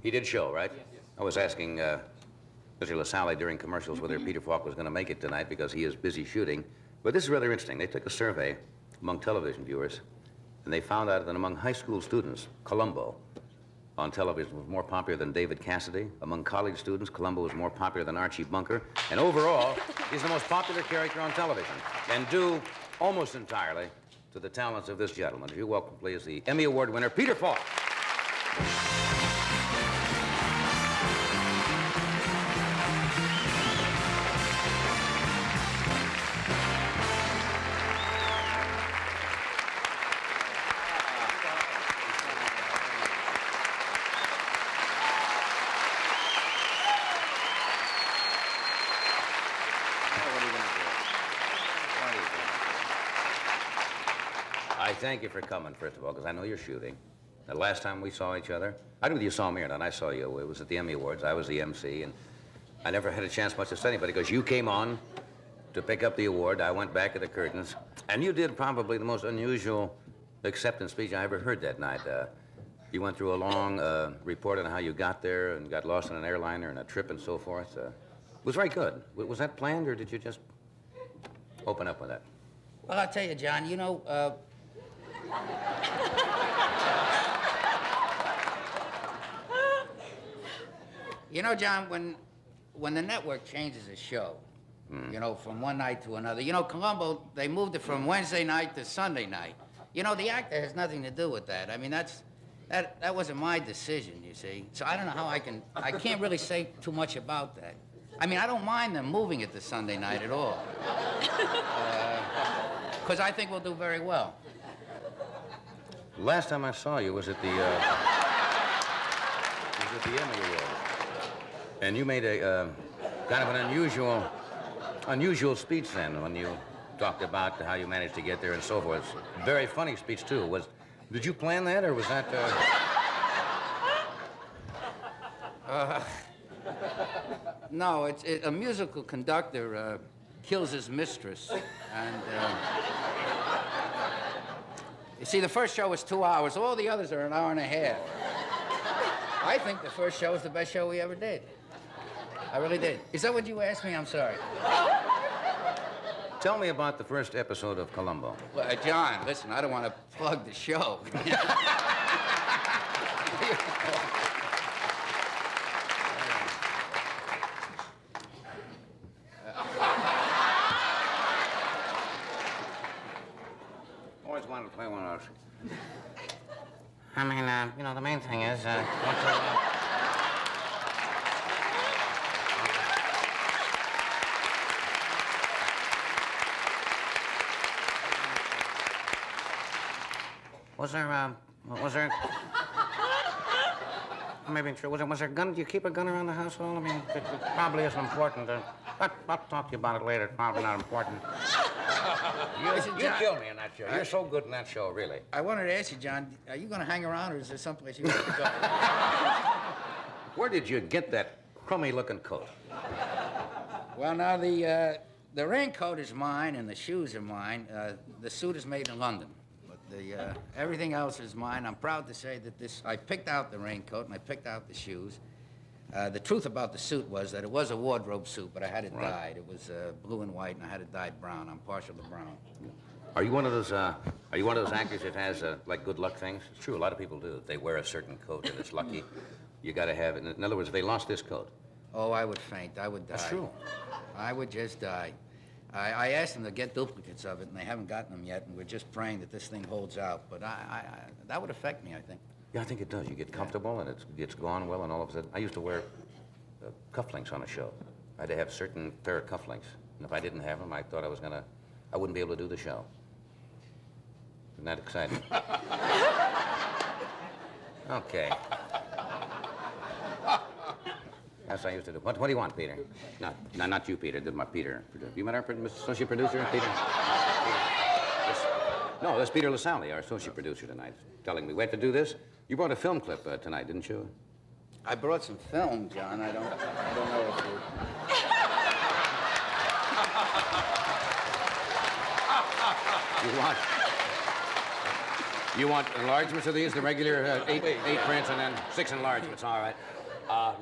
He did show, right? Yes. I was asking Mr. LaSalle during commercials whether Peter Falk was going to make it tonight because he is busy shooting. But this is rather interesting. They took a survey among television viewers, and they found out that among high school students, Columbo on television was more popular than David Cassidy. Among college students, Columbo was more popular than Archie Bunker. And overall, he's the most popular character on television, and due almost entirely to the talents of this gentleman. If you welcome, please, the Emmy Award winner, Peter Falk. I thank you for coming, first of all, because I know you're shooting. The last time we saw each other, I don't know if you saw me or not. I saw you. It was at the Emmy Awards. I was the MC, and I never had a chance much to say anybody because you came on to pick up the award. I went back at the curtains, and you did probably the most unusual acceptance speech I ever heard that night. You went through a long report on how you got there and got lost on an airliner and a trip and so forth. It was very good. Was that planned, or did you just open up with that? Well, I'll tell you, John, you know, John, when the network changes a show, you know, from one night to another, you know, Columbo, they moved it from Wednesday night to Sunday night. You know, the actor has nothing to do with that. I mean, that wasn't my decision, you see. So I don't know how I can't really say too much about that. I mean, I don't mind them moving it to Sunday night at all. Because I think we'll do very well. Last time I saw you was at the Emmy Awards. And you made a kind of an unusual speech then when you talked about how you managed to get there and so forth. Very funny speech, too. Did you plan that, or was that... No, a musical conductor kills his mistress. And, you see, the first show was 2 hours. All the others are an hour and a half. I think the first show was the best show we ever did. I really did. Is that what you asked me? I'm sorry. Tell me about the first episode of Columbo. Well, John, listen, I don't want to plug the show. Always wanted to play one of those. I mean, you know, the main thing is, was there, maybe true, was there a gun, do you keep a gun around the household? I mean, it probably isn't important. I'll talk to you about it later. It's probably not important. You killed me in that show. You're so good in that show, really. I wanted to ask you, John, are you going to hang around, or is there someplace you want to go? Where did you get that crummy-looking coat? Well, now, the raincoat is mine, and the shoes are mine. The suit is made in London. But everything else is mine. I'm proud to say that I picked out the raincoat, and I picked out the shoes. The truth about the suit was that it was a wardrobe suit, but I had it dyed. It was blue and white, and I had it dyed brown. I'm partial to brown. Are you one of those actors that has like good luck things? It's true. A lot of people do. They wear a certain coat and it's lucky. You got to have it. In other words, if they lost this coat. Oh, I would faint. I would die. That's true. I would just die. I asked them to get duplicates of it, and they haven't gotten them yet. And we're just praying that this thing holds out. But that would affect me, I think. Yeah, I think it does. You get comfortable, and it's gone well, and all of a sudden... I used to wear cufflinks on a show. I had to have a certain pair of cufflinks. And if I didn't have them, I thought I wouldn't be able to do the show. Isn't that exciting? Okay. That's what I used to do. What do you want, Peter? No, not you, Peter. Peter. You met our associate producer, Peter? No, that's Peter LaSalle, our associate producer tonight, telling me we have to do this. You brought a film clip tonight, didn't you? I brought some film, John. I don't know if you... You what? You want enlargements of these, the regular eight prints and then 6 enlargements, all right.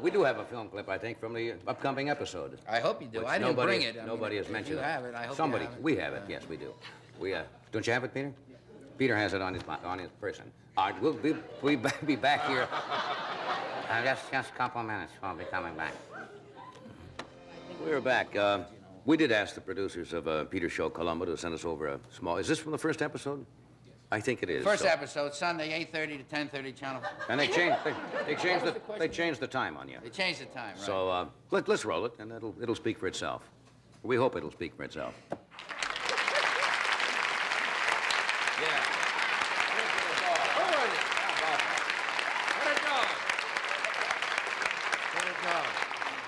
We do have a film clip, I think, from the upcoming episode. I hope you do. Which I didn't bring it. Nobody has if mentioned you it. have it, I hope Somebody, you have it. we have it, yes, we do. We, don't you have it, Peter? Yeah. Peter has it on his person. All right, we'll be back here. Just a couple of minutes. We'll be coming back. We're back. We did ask the producers of Peter's show, Columbo, to send us over a small... Is this from the first episode? I think it is. First so- episode, Sunday, 8:30 to 10:30, channel. And they changed the time on you. They changed the time, right? So let's roll it, and it'll speak for itself. We hope it'll speak for itself.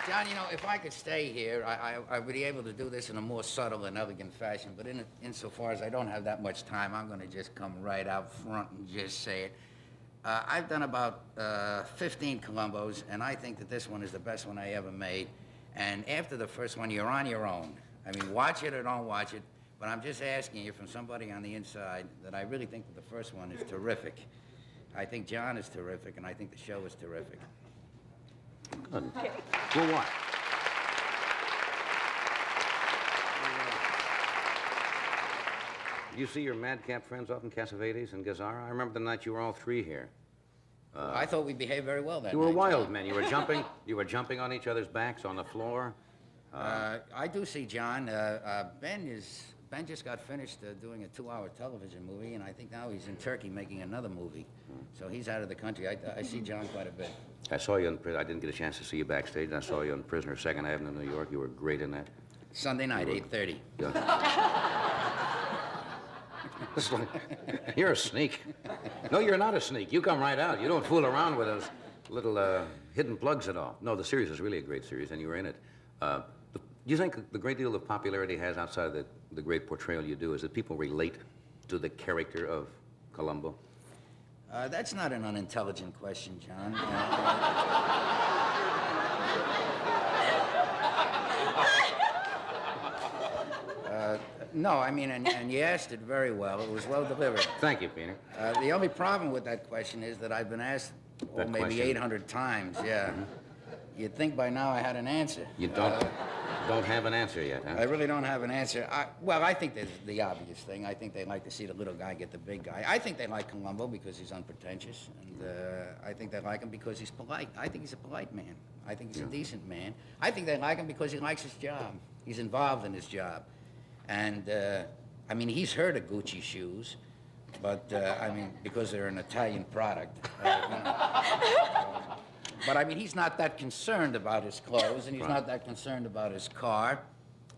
John, you know, if I could stay here, I would be able to do this in a more subtle and elegant fashion, but insofar as I don't have that much time, I'm going to just come right out front and just say it. I've done about 15 Columbos, and I think that this one is the best one I ever made. And after the first one, you're on your own. I mean, watch it or don't watch it, but I'm just asking you from somebody on the inside that I really think that the first one is terrific. I think John is terrific, and I think the show is terrific. Good. Well, what? You see your madcap friends off in Cassavetes and Gazzara? I remember the night you were all three here. I thought we behaved very well that You were night, wild John. men. You were jumping on each other's backs on the floor. I do see John. Ben just got finished doing a 2-hour television movie, and I think now he's in Turkey making another movie. So he's out of the country. I see John quite a bit. I saw you I didn't get a chance to see you backstage. I saw you on Prisoner, 2nd Avenue, New York. You were great in that. Sunday night, 8:30. It's like, you're a sneak. No, you're not a sneak. You come right out. You don't fool around with those little hidden plugs at all. No, the series is really a great series, and you were in it. Do you think the great deal of popularity it has outside of the great portrayal you do is that people relate to the character of Columbo? That's not an unintelligent question, John. No, I mean, and you asked it very well. It was well delivered. Thank you, Peter. The only problem with that question is that I've been asked maybe question. 800 times, yeah. You'd think by now I had an answer. You don't have an answer yet, huh? I really don't have an answer. Well, I think that's the obvious thing. I think they like to see the little guy get the big guy. I think they like Columbo because he's unpretentious, and I think they like him because he's polite. I think he's a polite man. I think he's a decent man. I think they like him because he likes his job. He's involved in his job. And, I mean, he's heard of Gucci shoes, but, I mean, because they're an Italian product. But, I mean, he's not that concerned about his clothes, and he's not that concerned about his car,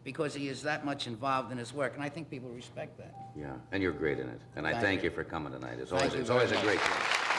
because he is that much involved in his work, and I think people respect that. Yeah, and you're great in it. And I Thank thank you. you for coming tonight. It's Thank always, you it's always very a much. great thing.